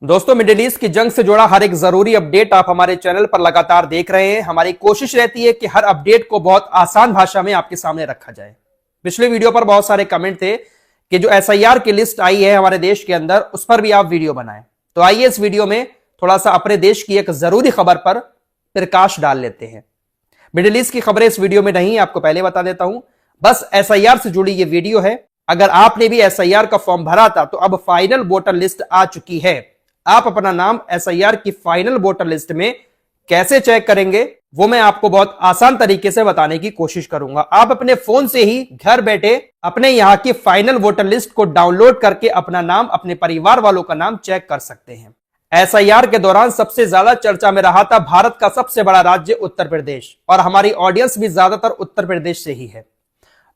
दोस्तों, middle east की जंग से जुड़ा हर एक जरूरी अपडेट आप हमारे चैनल पर लगातार देख रहे हैं। हमारी कोशिश रहती है कि हर अपडेट को बहुत आसान भाषा में आपके सामने रखा जाए। पिछले वीडियो पर बहुत सारे कमेंट थे कि जो एसआईआर की लिस्ट आई है हमारे देश के अंदर, उस पर भी आप वीडियो बनाएं। तो आइए इस वीडियो में थोड़ा सा अपने देश की एक जरूरी खबर पर प्रकाश डाल लेते हैं। मिडिल ईस्ट की खबरें इस वीडियो में नहीं, आपको पहले बता देता हूं। बस एसआईआर से जुड़ी ये वीडियो है। अगर आपने भी एसआईआर का फॉर्म भरा था तो अब फाइनल वोटर लिस्ट आ चुकी है। आप अपना नाम एसआईआर की फाइनल वोटर लिस्ट में कैसे चेक करेंगे वो मैं आपको बहुत आसान तरीके से बताने की कोशिश करूंगा। आप अपने फोन से ही घर बैठे अपने यहां की फाइनल वोटर लिस्ट को डाउनलोड करके अपना नाम, अपने परिवार वालों का नाम चेक कर सकते हैं। एसआईआर के दौरान सबसे ज्यादा चर्चा में रहा था भारत का सबसे बड़ा राज्य उत्तर प्रदेश, और हमारी ऑडियंस भी ज्यादातर उत्तर प्रदेश से ही है।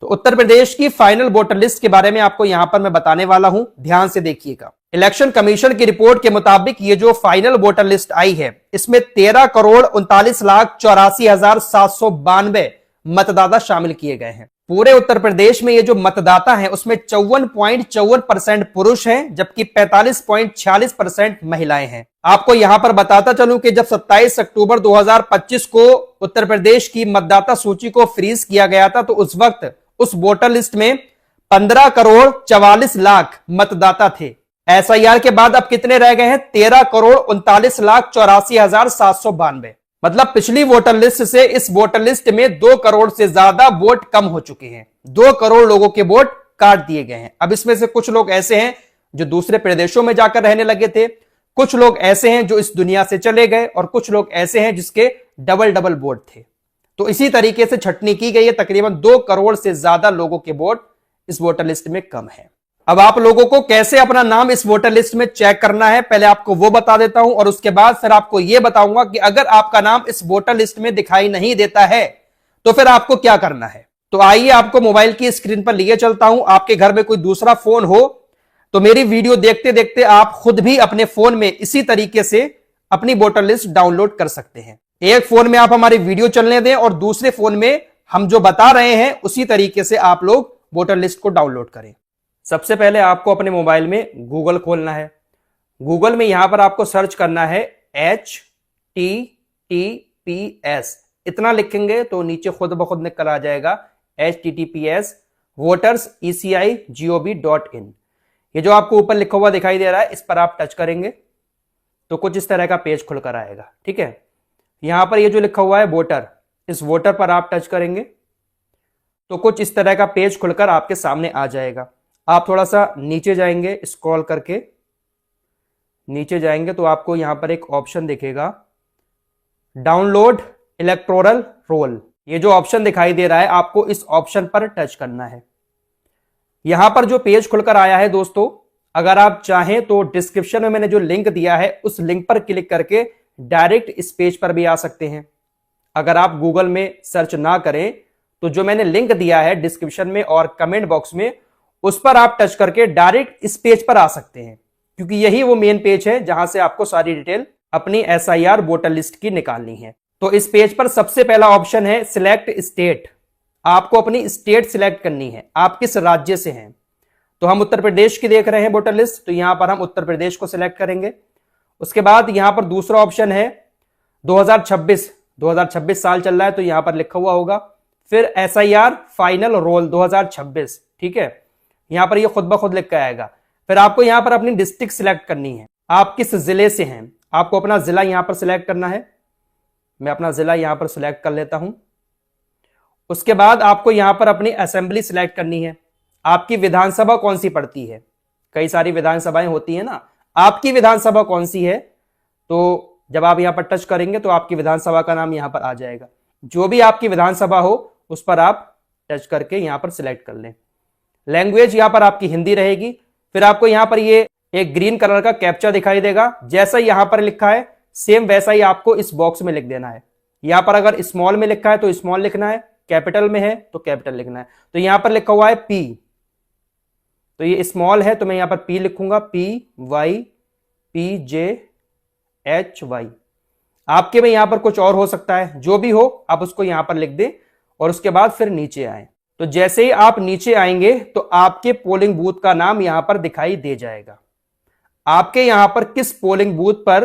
तो उत्तर प्रदेश की फाइनल वोटर लिस्ट के बारे में आपको यहां पर मैं बताने वाला हूं, ध्यान से देखिएगा। इलेक्शन कमीशन की रिपोर्ट के मुताबिक ये जो फाइनल वोटर लिस्ट आई है, इसमें 13,39,84,792 मतदाता शामिल किए गए हैं। पूरे उत्तर प्रदेश में ये जो मतदाता हैं उसमें 54.54% पुरुष हैं, जबकि 45.46% महिलाएं हैं। आपको यहां पर बताता चलूं कि जब 27 अक्टूबर 2025 को उत्तर प्रदेश की मतदाता सूची को फ्रीज किया गया था, तो उस वक्त उस वोटर लिस्ट में 15,44,00,000 मतदाता थे। एसआईआर के बाद अब कितने रह गए हैं? 13,39,84,792। मतलब पिछली वोटर लिस्ट से इस वोटर लिस्ट में 2 करोड़ से ज्यादा वोट कम हो चुके हैं। 2 करोड़ लोगों के वोट काट दिए गए हैं। अब इसमें से कुछ लोग ऐसे हैं जो दूसरे प्रदेशों में जाकर रहने लगे थे, कुछ लोग ऐसे हैं जो इस दुनिया से चले गए, और कुछ लोग ऐसे हैं जिसके डबल वोट थे। तो इसी तरीके से छटनी की गई है। तकरीबन 2 करोड़ से ज्यादा लोगों के वोट इस वोटर लिस्ट में कम है। अब आप लोगों को कैसे अपना नाम इस वोटर लिस्ट में चेक करना है, पहले आपको वो बता देता हूं, और उसके बाद फिर आपको यह बताऊंगा कि अगर आपका नाम इस वोटर लिस्ट में दिखाई नहीं देता है तो फिर आपको क्या करना है। तो आइए आपको मोबाइल की स्क्रीन पर लिए चलता हूं। आपके घर में कोई दूसरा फोन हो तो मेरी वीडियो देखते देखते आप खुद भी अपने फोन में इसी तरीके से अपनी वोटर लिस्ट डाउनलोड कर सकते हैं। एक फोन में आप हमारी वीडियो चलने दें और दूसरे फोन में हम जो बता रहे हैं उसी तरीके से आप लोग वोटर लिस्ट को डाउनलोड करें। सबसे पहले आपको अपने मोबाइल में गूगल खोलना है। गूगल में यहां पर आपको सर्च करना है HTTPS। इतना लिखेंगे तो नीचे खुद ब खुद निकल आ जाएगा HTTPS voterseci.gov.in। ये जो आपको ऊपर लिखा हुआ दिखाई दे रहा है, इस पर आप टच करेंगे तो कुछ इस तरह का पेज खुलकर आएगा। ठीक है, यहां पर ये जो लिखा हुआ है वोटर, इस वोटर पर आप टच करेंगे तो कुछ इस तरह का पेज खुलकर आपके सामने आ जाएगा। आप थोड़ा सा नीचे जाएंगे, स्क्रॉल करके नीचे जाएंगे तो आपको यहां पर एक ऑप्शन दिखेगा डाउनलोड इलेक्टोरल रोल। ये जो ऑप्शन दिखाई दे रहा है, आपको इस ऑप्शन पर टच करना है। यहां पर जो पेज खुलकर आया है दोस्तों, अगर आप चाहें तो डिस्क्रिप्शन में मैंने जो लिंक दिया है उस लिंक पर क्लिक करके डायरेक्ट इस पेज पर भी आ सकते हैं। अगर आप गूगल में सर्च ना करें तो जो मैंने लिंक दिया है डिस्क्रिप्शन में और कमेंट बॉक्स में, उस पर आप टच करके डायरेक्ट इस पेज पर आ सकते हैं, क्योंकि यही वो मेन पेज है जहां से आपको सारी डिटेल अपनी एसआईआर वोटर लिस्ट की निकालनी है। तो इस पेज पर सबसे पहला ऑप्शन है सिलेक्ट स्टेट। आपको अपनी स्टेट सिलेक्ट करनी है, आप किस राज्य से हैं। तो हम उत्तर प्रदेश की देख रहे हैं वोटर लिस्ट, तो यहां पर हम उत्तर प्रदेश को सिलेक्ट करेंगे। उसके बाद यहां पर दूसरा ऑप्शन है 2026 साल चल रहा है तो यहां पर लिखा हुआ होगा फिर एसआईआर फाइनल रोल 2026। ठीक है, यहां पर ये खुद ब खुद लिख के आएगा। फिर आपको यहां पर अपनी डिस्ट्रिक्ट सिलेक्ट करनी है, आप किस जिले से हैं। आपको अपना जिला यहां पर सिलेक्ट करना है। मैं अपना जिला यहां पर सिलेक्ट कर लेता हूं। उसके बाद आपको यहां पर अपनी असेंबली सिलेक्ट करनी है। आपकी विधानसभा कौन सी पड़ती है, कई सारी विधानसभाएं होती है ना, आपकी विधानसभा कौन सी है। तो जब आप यहां पर टच करेंगे तो आपकी विधानसभा का नाम यहां पर आ जाएगा। जो भी आपकी विधानसभा हो उस पर आप टच करके यहां पर सिलेक्ट कर लें। लैंग्वेज यहां पर आपकी हिंदी रहेगी। फिर आपको यहां पर ये एक ग्रीन कलर का कैप्चा दिखाई देगा, जैसा यहां पर लिखा है सेम वैसा ही आपको इस बॉक्स में लिख देना है। यहां पर अगर स्मॉल में लिखा है तो स्मॉल लिखना है, कैपिटल में है तो कैपिटल लिखना है। तो यहां पर लिखा हुआ है P, तो ये स्मॉल है तो मैं यहां पर P लिखूंगा, PYPJHY। आपके में यहां पर कुछ और हो सकता है, जो भी हो आप उसको यहां पर लिख दें और उसके बाद फिर नीचे आए। तो जैसे ही आप नीचे आएंगे तो आपके पोलिंग बूथ का नाम यहां पर दिखाई दे जाएगा। आपके यहां पर किस पोलिंग बूथ पर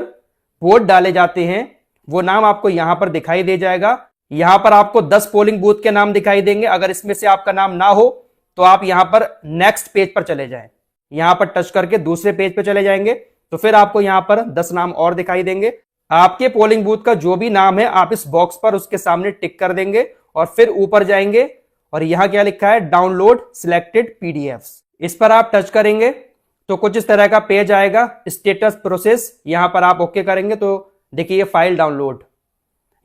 वोट डाले जाते हैं वो नाम आपको यहां पर दिखाई दे जाएगा। यहां पर आपको 10 पोलिंग बूथ के नाम दिखाई देंगे। अगर इसमें से आपका नाम ना हो तो आप यहां पर नेक्स्ट पेज पर चले जाएं, यहां पर टच करके दूसरे पेज पर चले जाएंगे तो फिर आपको यहां पर 10 नाम और दिखाई देंगे। आपके पोलिंग बूथ का जो भी नाम है आप इस बॉक्स पर उसके सामने टिक कर देंगे और फिर ऊपर जाएंगे और यहां क्या लिखा है, डाउनलोड सिलेक्टेड पीडीएफ्स। इस पर आप टच करेंगे तो कुछ इस तरह का पेज आएगा, स्टेटस प्रोसेस। यहां पर आप ओके करेंगे तो देखिए फाइल डाउनलोड,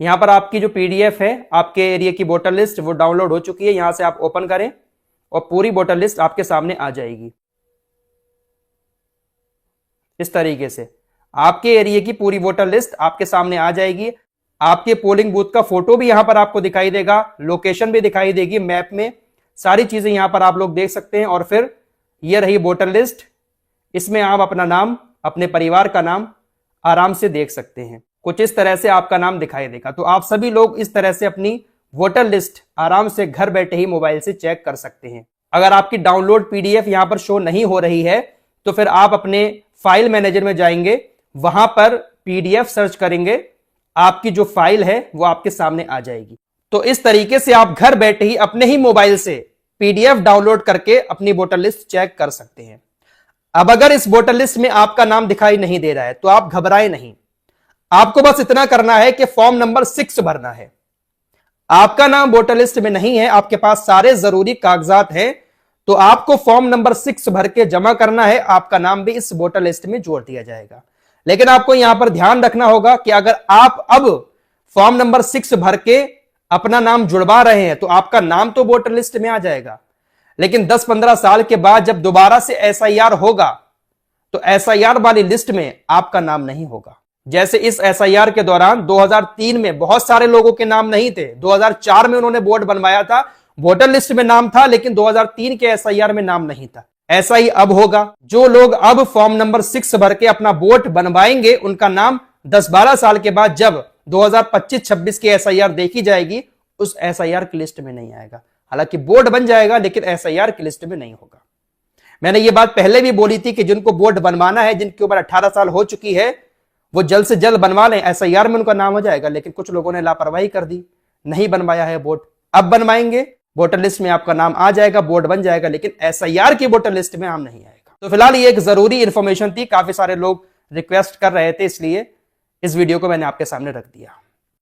यहां पर आपकी जो पीडीएफ है आपके एरिया की वोटर लिस्ट वो डाउनलोड हो चुकी है। यहां से आप ओपन करें और पूरी वोटर लिस्ट आपके सामने आ जाएगी। इस तरीके से आपके एरिया की पूरी वोटर लिस्ट आपके सामने आ जाएगी। आपके पोलिंग बूथ का फोटो भी यहां पर आपको दिखाई देगा, लोकेशन भी दिखाई देगी मैप में, सारी चीजें यहां पर आप लोग देख सकते हैं। और फिर ये रही वोटर लिस्ट, इसमें आप अपना नाम, अपने परिवार का नाम आराम से देख सकते हैं। कुछ इस तरह से आपका नाम दिखाई देगा। तो आप सभी लोग इस तरह से अपनी वोटर लिस्ट आराम से घर बैठे ही मोबाइल से चेक कर सकते हैं। अगर आपकी डाउनलोड पीडीएफ यहां पर शो नहीं हो रही है तो फिर आप अपने फाइल मैनेजर में जाएंगे, वहां पर पीडीएफ सर्च करेंगे, आपकी जो फाइल है वो आपके सामने आ जाएगी। तो इस तरीके से आप घर बैठे ही अपने ही मोबाइल से पीडीएफ डाउनलोड करके अपनी वोटर लिस्ट चेक कर सकते हैं। अब अगर इस वोटर लिस्ट में आपका नाम दिखाई नहीं दे रहा है तो आप घबराएं नहीं, आपको बस इतना करना है कि फॉर्म नंबर 6 भरना है। आपका नाम वोटर लिस्ट में नहीं है, आपके पास सारे जरूरी कागजात हैं, तो आपको फॉर्म नंबर 6 भर के जमा करना है, आपका नाम भी इस वोटर लिस्ट में जोड़ दिया जाएगा। लेकिन आपको यहां पर ध्यान रखना होगा कि अगर आप अब फॉर्म नंबर 6 भर के अपना नाम जुड़वा रहे हैं तो आपका नाम तो वोटर लिस्ट में आ जाएगा, लेकिन 10-15 साल के बाद जब दोबारा से एसआईआर होगा तो एसआईआर वाली लिस्ट में आपका नाम नहीं होगा। जैसे इस एसआईआर के दौरान 2003 में बहुत सारे लोगों के नाम नहीं थे, 2004 में उन्होंने बोर्ड बनवाया था, वोटर लिस्ट में नाम था, लेकिन 2003 के एसआईआर में नाम नहीं था। ऐसा ही अब होगा। जो लोग अब फॉर्म नंबर 6 भर के अपना वोट बनवाएंगे उनका नाम 10-12 साल के बाद जब 2025-26 की एसआईआर देखी जाएगी उस एसआईआर की लिस्ट में नहीं आएगा। हालांकि बोर्ड बन जाएगा लेकिन एसआईआर की लिस्ट में नहीं होगा। मैंने ये बात पहले भी बोली थी कि जिनको बोर्ड बनवाना है, जिनकी उम्र 18 साल हो चुकी है, वो जल्द से जल्द बनवा लें, एसआईआर में उनका नाम हो जाएगा। लेकिन कुछ लोगों ने लापरवाही कर दी, नहीं बनवाया है बोर्ड, अब बनवाएंगे, वोटर लिस्ट में आपका नाम आ जाएगा, बोर्ड बन जाएगा, लेकिन एसआईआर की वोटर लिस्ट में नाम नहीं आएगा। तो फिलहाल ये एक जरूरी इंफॉर्मेशन थी, काफी सारे लोग रिक्वेस्ट कर रहे थे, इसलिए इस वीडियो को मैंने आपके सामने रख दिया।